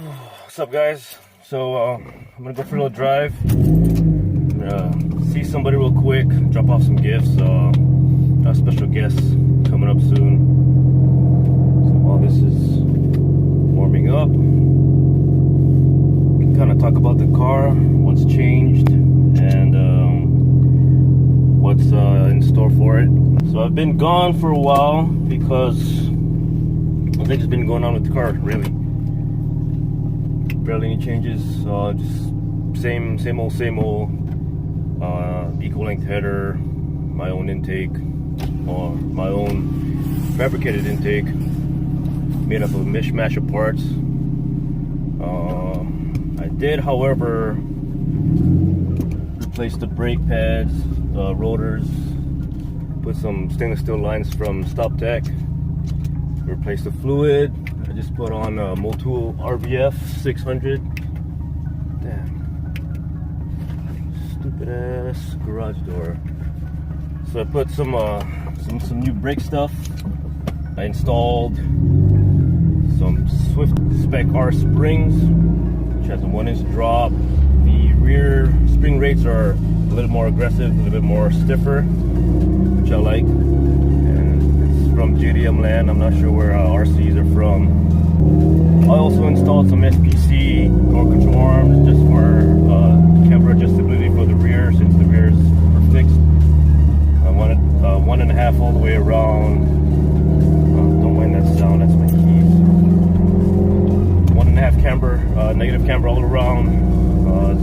What's up, guys? So I'm gonna go for a little drive, see somebody real quick, drop off some gifts. Got special guests coming up soon. So while this is warming up, we can kind of talk about the car, what's changed, and what's in store for it. So I've been gone for a while because nothing's been going on with the car, really. Barely any changes, just same old equal length header, my own intake, or my own fabricated intake, made up of a mishmash of parts. I did, however, replace the brake pads, rotors, put some stainless steel lines from Stop Tech, replaced the fluid. I just put on a Motul RBF 600. Damn. Stupid ass garage door. So I put some new brake stuff. I installed some Swift Spec R springs, which has a 1-inch drop. The rear spring rates are a little more aggressive, a little bit more stiffer, which I like. From JDM land. I'm not sure where RCs are from. I also installed some SPC door control arms just for camber adjustability for the rear, since the rears are fixed. I wanted 1.5 all the way around. Don't mind that sound, that's my keys. 1.5 camber, negative camber all around,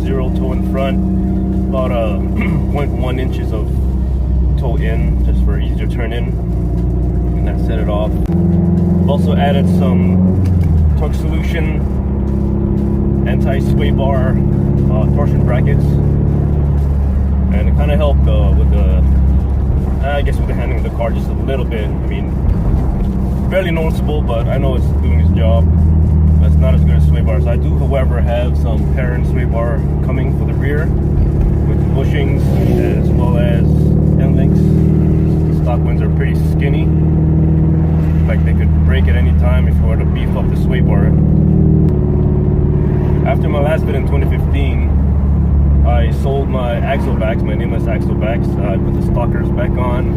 0 toe in front, about 0.1 inches of toe in, just for easier turn in. That set it off. I've also added some Torque Solution anti-sway bar torsion brackets, and it kind of helped with the handling of the car just a little bit. I mean, barely noticeable, but I know it's doing its job. That's not as good as sway bars. I do, however, have some parent sway bar coming for the rear with bushings as well as end links. The stock ones are pretty skinny. Like they could break at any time if you were to beef up the sway bar. After my last bid in 2015, I sold my axle backs, my nameless axle backs. I put the stalkers back on,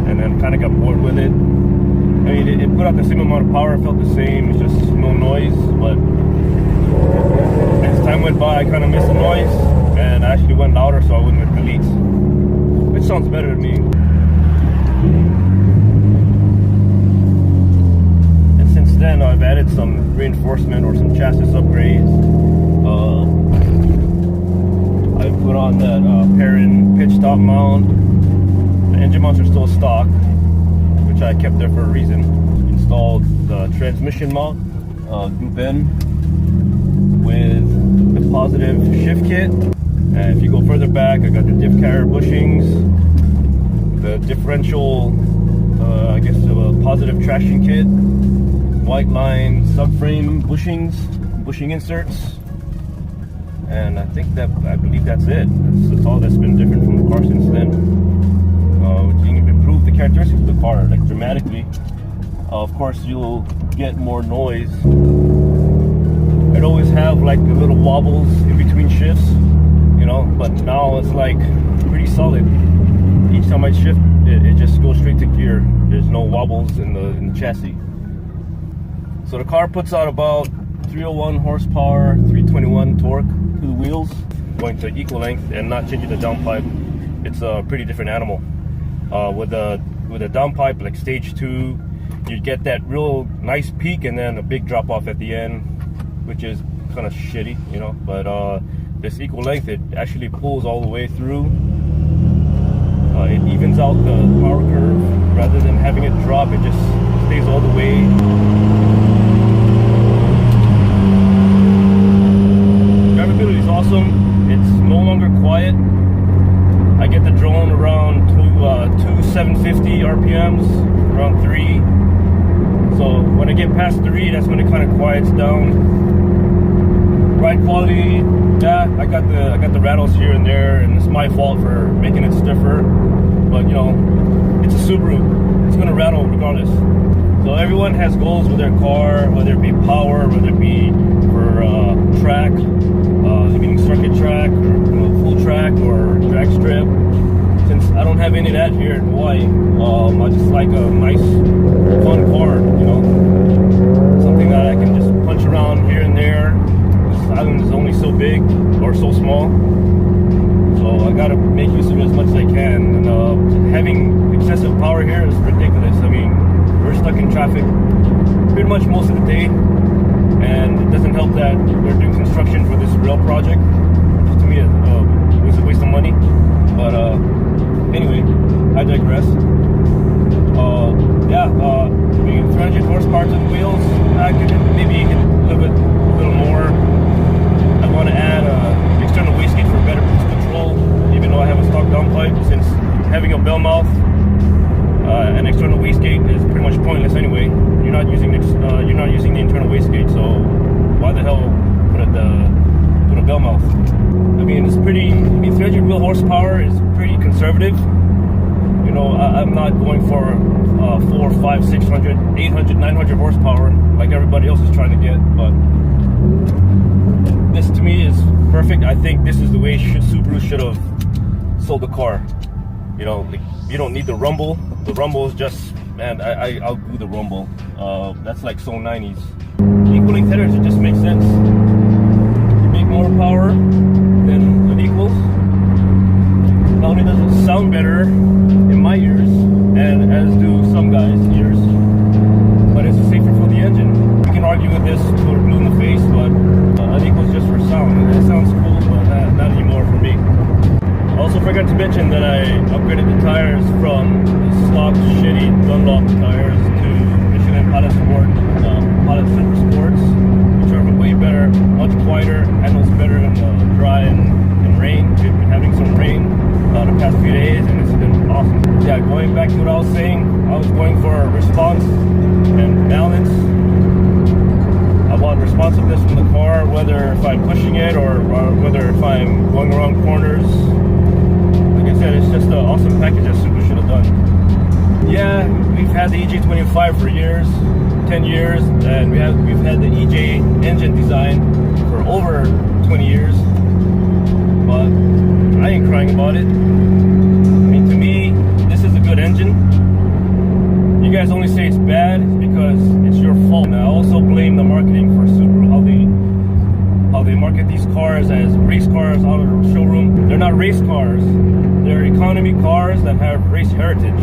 and then kind of got bored with it. I mean, it put out the same amount of power, felt the same, it's just no noise. But as time went by, I kind of missed the noise, and I actually went louder so I wouldn't get deletes, which sounds better to me. Then I've added some reinforcement or some chassis upgrades. I put on that Perrin pitch top mount. The engine mounts are still stock, which I kept there for a reason. Installed the transmission mount, group N, with the positive shift kit. And if you go further back, I got the diff carrier bushings, the differential, I guess, a positive traction kit, white line subframe bushing inserts, and I believe that's it. That's all that's been different from the car since then. You can improve the characteristics of the car like dramatically. Of course, you'll get more noise. I'd always have like the little wobbles in between shifts, you know, but now it's like pretty solid. Each time I shift, it just goes straight to gear. There's no wobbles in the chassis. So the car puts out about 301 horsepower, 321 torque to the wheels, going to equal length and not changing the downpipe. It's a pretty different animal. With a downpipe like stage 2, you get that real nice peak and then a big drop off at the end, which is kind of shitty, you know. But this equal length, it actually pulls all the way through. It evens out the power curve rather than having it drop. It just stays all the way. Drivability is awesome. It's no longer quiet. I get the drone around 750 RPMs, around 3. So when I get past 3, that's when it kind of quiets down. Ride quality, yeah, I got the rattles here and there, and it's my fault for making it stiffer. But you know, it's a Subaru. It's gonna rattle regardless. So everyone has goals with their car, whether it be power, whether it be for don't have any of that here in Hawaii. I just like a nice, fun car, you know, something that I can just punch around here and there. This island is only so big or so small, so I gotta make use of it as much as I can. And having excessive power here is ridiculous. I mean, we're stuck in traffic pretty much most of the day, and it doesn't help that we're doing construction for this rail project, which to me was a waste of money. But anyway, I digress. Yeah, 300 horsepower to the wheels. Maybe you can a little more. I want to add external wastegate for better cruise control, even though I have a stock downpipe, since having a bell mouth an external wastegate is pretty much pointless anyway. You're not using the internal wastegate, so why the hell put a bell mouth? I mean, it's pretty. 300 wheel horsepower is pretty conservative. You know, I'm not going for 4, 5, 600, 800, 900 horsepower like everybody else is trying to get. But this to me is perfect. I think this is the way Subaru should have sold the car. You know, like, you don't need the rumble. The rumble is just, man, I'll do the rumble. That's like so 90s. Equaling tethers, it just makes sense. You make more power than it equals. Not only does it sound better in my ears, and as do some guys' ears, but it's safer for the engine. You can argue with this till we're blue in the face, but it equals just for sound. It sounds cool, but not anymore for me. I also forgot to mention that I upgraded the tires from the stock shitty Dunlop tires to Michelin Pilot Sport, Pilot Super Sports, which are way better, much quieter, handles better in dry and rain. We've been having some rain the past few days, and it's been awesome. Yeah, going back to what I was saying, I was going for response and balance. I want responsiveness from the car, whether if I'm pushing it or whether if I'm going around corners. Like I said, it's just an awesome package that Subaru should have done. Yeah, we've had the EJ25 for years, 10 years, and we've had the EJ engine design for over 20 years, but I ain't crying about it. I mean, to me, this is a good engine. You guys only say it's bad because it's your fault. And I also blame the marketing for Subaru, how they market these cars as race cars out of the showroom. They're not race cars. They're economy cars that have race heritage.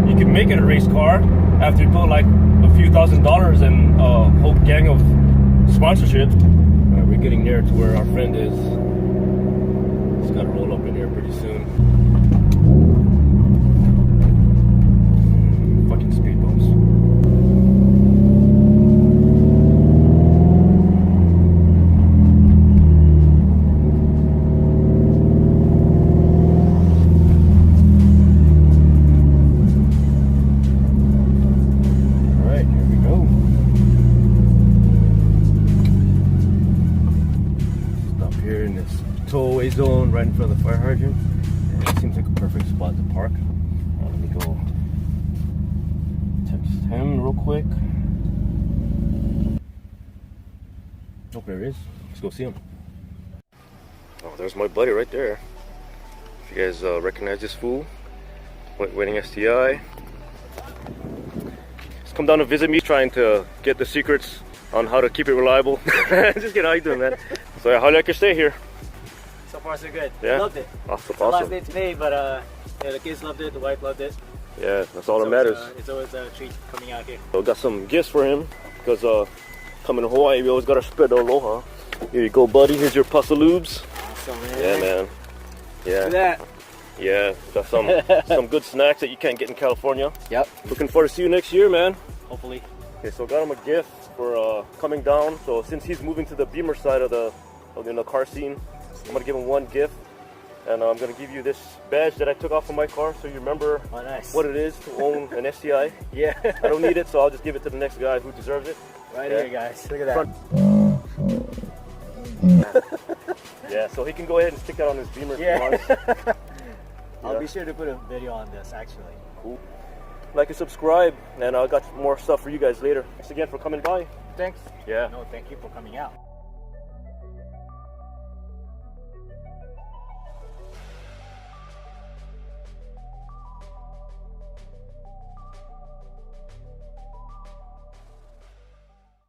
You can make it a race car after you put like a few $1,000s and a whole gang of sponsorship. All right, we're getting near to where our friend is. It's got to roll up in here pretty soon. Fucking speed bumps. Alright, here we go. Stop here in this tow-away zone right in front of the fire hydrant. And it seems like a perfect spot to park. Let me go text him real quick. Oh, there he is. Let's go see him. Oh, there's my buddy right there. If you guys recognize this fool, WRX STI. He's come down to visit me, trying to get the secrets on how to keep it reliable. Just kidding, how you doing, man? So yeah, how do you like your stay here? So far so good. Yeah? Loved it. Awesome, It's the last day today, but yeah, the kids loved it, the wife loved it. Yeah, that's all that matters. It's always a treat coming out here. So got some gifts for him, because coming to Hawaii, we always gotta spread the aloha. Here you go, buddy. Here's your pasta lubes. Awesome, man. Yeah, man. Yeah. Look at that. Yeah, got some good snacks that you can't get in California. Yep. Looking forward to see you next year, man. Hopefully. Okay, so got him a gift for coming down. So since he's moving to the Beamer side of the car scene, I'm gonna give him one gift, and I'm gonna give you this badge that I took off of my car, so you remember what it is to own an STI. Yeah. I don't need it, so I'll just give it to the next guy who deserves it. Right here, guys. Look at that. Yeah, so he can go ahead and stick that on his Beamer if he wants. I'll be sure to put a video on this, actually. Cool. Like and subscribe, and I got more stuff for you guys later. Thanks again for coming by. Thanks. Yeah. No, thank you for coming out.